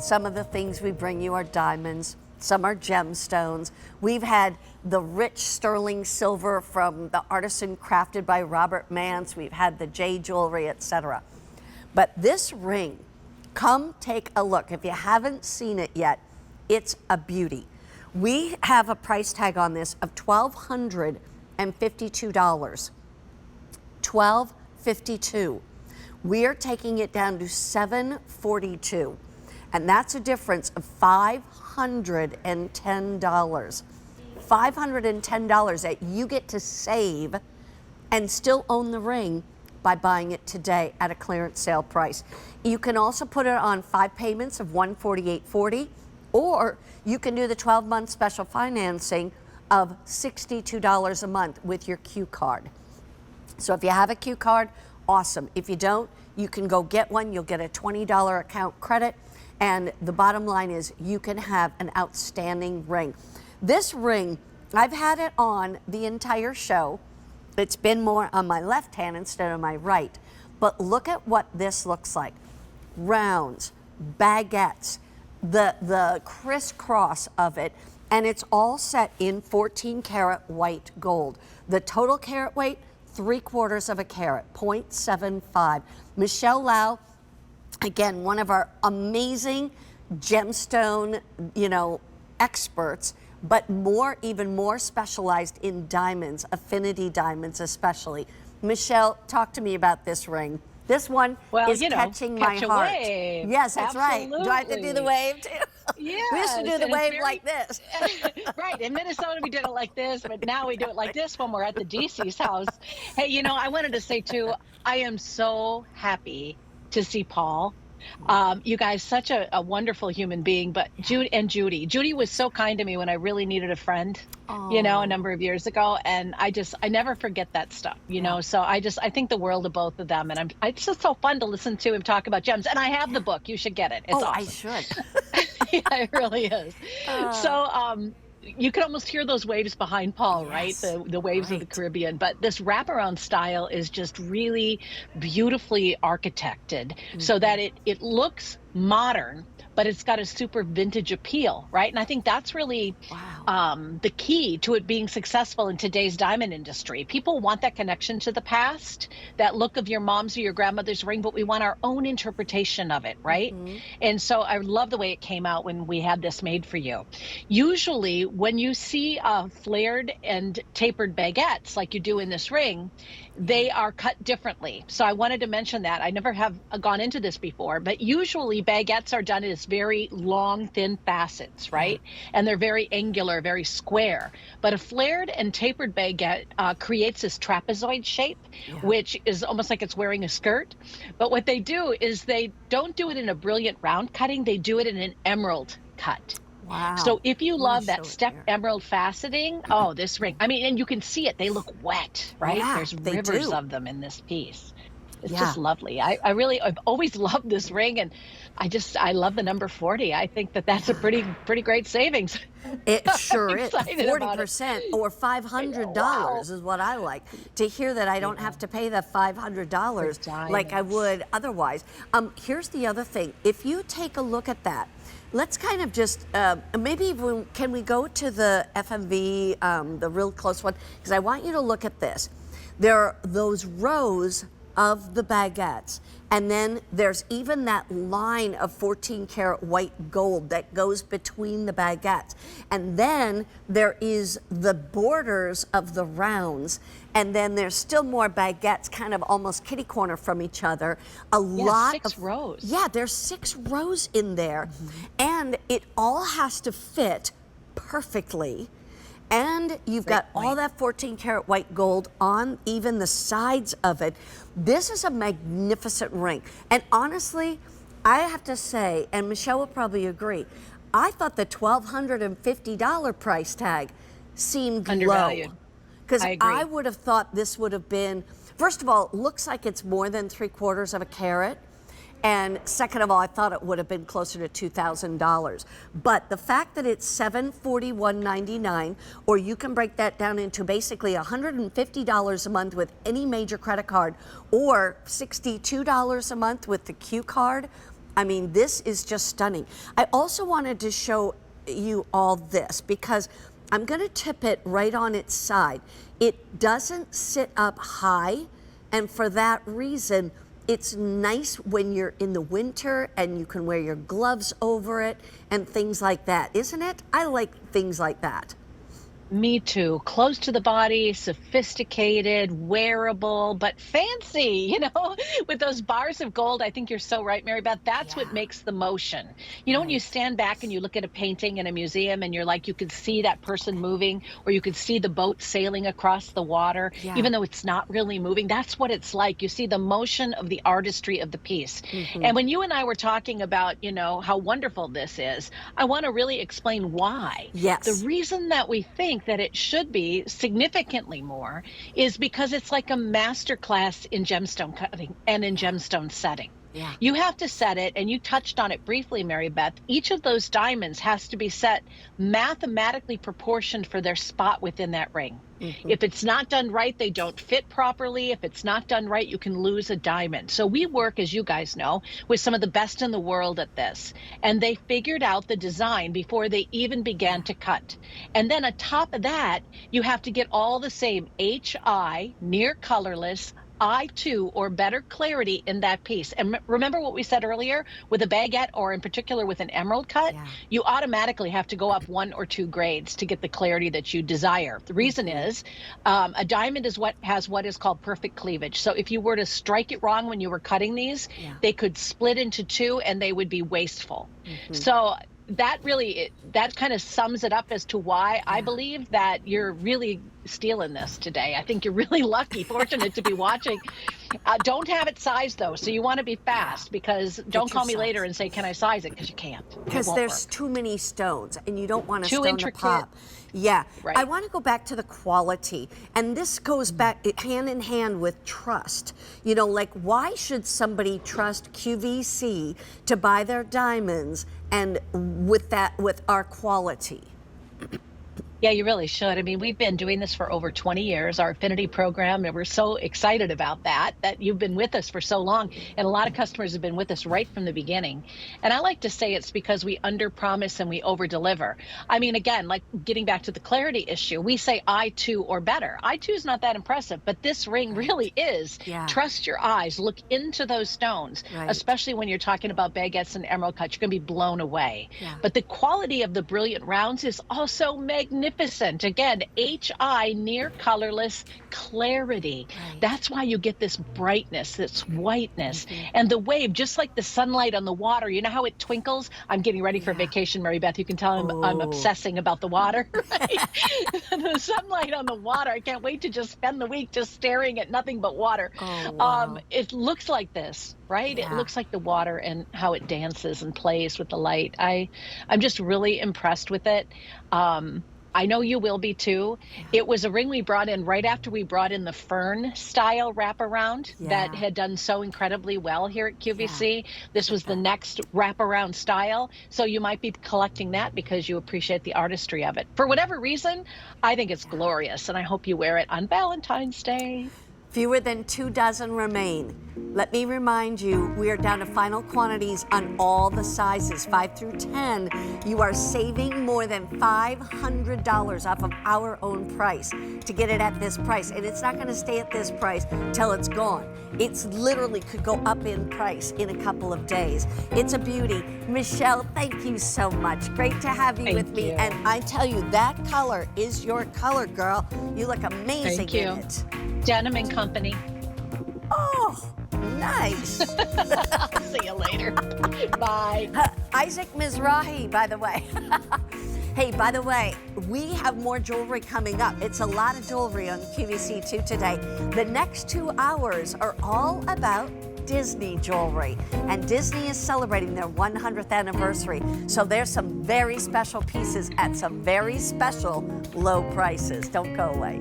Some of the things we bring you are diamonds, some are gemstones. We've had the rich sterling silver from the artisan crafted by Robert Mance. We've had the jade jewelry, etc. But this ring, come take a look. If you haven't seen it yet, it's a beauty. We have a price tag on this of $1,252. $1,252. We're taking it down to $742, and that's a difference of $510. $510 that you get to save and still own the ring by buying it today at a clearance sale price. You can also put it on 5 payments of $148.40, or you can do the 12-month special financing of $62 a month with your Q card. So if you have a Q card, awesome. If you don't, you can go get one. You'll get a $20 account credit. And the bottom line is you can have an outstanding ring. This ring, I've had it on the entire show. It's been more on my left hand instead of my right. But look at what this looks like. Rounds, baguettes, the crisscross of it, and it's all set in 14 karat white gold. The total carat weight, 3/4 of a carat, 0.75. Michelle Lau, again, one of our amazing gemstone, experts, but even more specialized in diamonds, affinity diamonds especially. Michelle, talk to me about this ring. This one is catching my heart. Wave. Yes, that's Absolutely. right. Do I have to do the wave too? Yes. We used to do the wave like this. Right. In Minnesota, we did it like this, but now we do it like this when we're at the DC's house. Hey, I wanted to say too, I am so happy to see Paul. You guys, such a wonderful human being, but Judy was so kind to me when I really needed a friend, a number of years ago. And I never forget that stuff, so I think the world of both of them. And it's just so fun to listen to him talk about gems. And I have the book. You should get it. It's awesome. I should. Yeah, it really is. So, you can almost hear those waves behind Paul, right? The waves of the Caribbean. But this wraparound style is just really beautifully architected so that it looks modern, but it's got a super vintage appeal, right? And I think that's really the key to it being successful in today's diamond industry. People want that connection to the past, that look of your mom's or your grandmother's ring, but we want our own interpretation of it, right? And so I love the way it came out when we had this made for you. Usually when you see flared and tapered baguettes like you do in this ring, they are cut differently. So I wanted to mention that. I never have gone into this before, but usually baguettes are done as very long, thin facets, right? And they're very angular, very square. But a flared and tapered baguette creates this trapezoid shape, which is almost like it's wearing a skirt. But what they do is they don't do it in a brilliant round cutting, they do it in an emerald cut. Wow. So if you love that step emerald faceting, this ring, and you can see it, they look wet, right? Yeah, There's rivers of them in this piece. It's just lovely. I've always loved this ring, and I love the number 40. I think that's a pretty great savings. It sure is. 40% or $500 is what I like. To hear that I don't have to pay the $500 like I would otherwise. Here's the other thing. If you take a look at that, let's kind of just, can we go to the FMV, the real close one? Because I want you to look at this. There are those rows of the baguettes, and then there's even that line of 14 karat white gold that goes between the baguettes. And then there is the borders of the rounds, and then there's still more baguettes kind of almost kitty corner from each other. Six rows. Yeah, there's 6 rows in there, and it all has to fit perfectly. And you've got all that 14 karat white gold on even the sides of it. This is a magnificent ring. And honestly, I have to say, and Michelle will probably agree, I thought the $1,250 price tag seemed undervalued. Low. Because I would have thought this would have been, first of all, it looks like it's more than 3/4 of a carat. And second of all, I thought it would have been closer to $2,000. But the fact that it's $741.99, or you can break that down into basically $150 a month with any major credit card, or $62 a month with the Q card, I mean, this is just stunning. I also wanted to show you all this because I'm going to tip it right on its side. It doesn't sit up high, and for that reason, it's nice when you're in the winter and you can wear your gloves over it and things like that, isn't it? I like things like that. Me too. Close to the body, sophisticated, wearable, but fancy, with those bars of gold. I think you're so right, Mary Beth. That's what Yeah. makes the motion. When you Right. stand back and you look at a painting in a museum and you're like, you could see that person moving, or you could see the boat sailing across the water, Yeah. even though it's not really moving. That's what it's like. You see the motion of the artistry of the piece. Mm-hmm. And when you and I were talking about, how wonderful this is, I want to really explain why. The Yes. reason that we think that it should be significantly more is because it's like a master class in gemstone cutting and in gemstone setting. Yeah. You have to set it, and you touched on it briefly, Mary Beth. Each of those diamonds has to be set mathematically proportioned for their spot within that ring. If it's not done right, they don't fit properly. If it's not done right, you can lose a diamond. So we work, as you guys know, with some of the best in the world at this. And they figured out the design before they even began to cut. And then on top of that, you have to get all the same HI, near colorless, I2 or better clarity in that piece. And remember what we said earlier with a baguette, or in particular with an emerald cut, you automatically have to go up 1 or 2 grades to get the clarity that you desire. The reason is a diamond is what is called perfect cleavage. So if you were to strike it wrong when you were cutting these, they could split into 2 and they would be wasteful. So that kind of sums it up as to why I believe that you're really stealing this today. I think you're really lucky, fortunate to be watching. Don't have it sized though, so you want to be fast, because don't call me later and say, can I size it? Because you can't. Because there's too many stones and you don't want a Too stone intricate. to pop. Yeah. Right. I want to go back to the quality, and this goes back hand in hand with trust. Like, why should somebody trust QVC to buy their diamonds and with our quality? Yeah, you really should. I mean, we've been doing this for over 20 years, our Affinity program, and we're so excited about that you've been with us for so long. And a lot of customers have been with us right from the beginning. And I like to say it's because we under-promise and we over-deliver. I mean, again, like getting back to the clarity issue, we say I2 or better. I2 is not that impressive, but this ring really is. Yeah. Trust your eyes. Look into those stones, especially when you're talking about baguettes and emerald cuts. You're going to be blown away. Yeah. But the quality of the brilliant rounds is also magnificent. Again, HI, near colorless, clarity. That's why you get this brightness, this whiteness, and the wave, just like the sunlight on the water. You know how it twinkles? I'm getting ready for vacation, Mary Beth. You can tell I'm obsessing about the water. Right? The sunlight on the water. I can't wait to just spend the week just staring at nothing but water. Oh, wow. It looks like this, right? Yeah. It looks like the water and how it dances and plays with the light. I'm just really impressed with it. I know you will be too. It was a ring we brought in right after we brought in the fern style wraparound that had done so incredibly well here at QVC. This was the next wraparound style. So you might be collecting that because you appreciate the artistry of it. For whatever reason, I think it's glorious, and I hope you wear it on Valentine's Day. Fewer than 2 dozen remain. Let me remind you, we are down to final quantities on all the sizes, 5 through 10. You are saving more than $500 off of our own price to get it at this price. And it's not going to stay at this price till it's gone. It's literally could go up in price in a couple of days. It's a beauty. Michelle, thank you so much. Great to have you with me. And I tell you, that color is your color, girl. You look amazing Thank you. in it. Denim and Company. Oh, nice. I'll see you later. Bye. Isaac Mizrahi, by the way. Hey, by the way, we have more jewelry coming up. It's a lot of jewelry on QVC2 today. The next 2 hours are all about Disney jewelry, and Disney is celebrating their 100th anniversary. So there's some very special pieces at some very special low prices. Don't go away.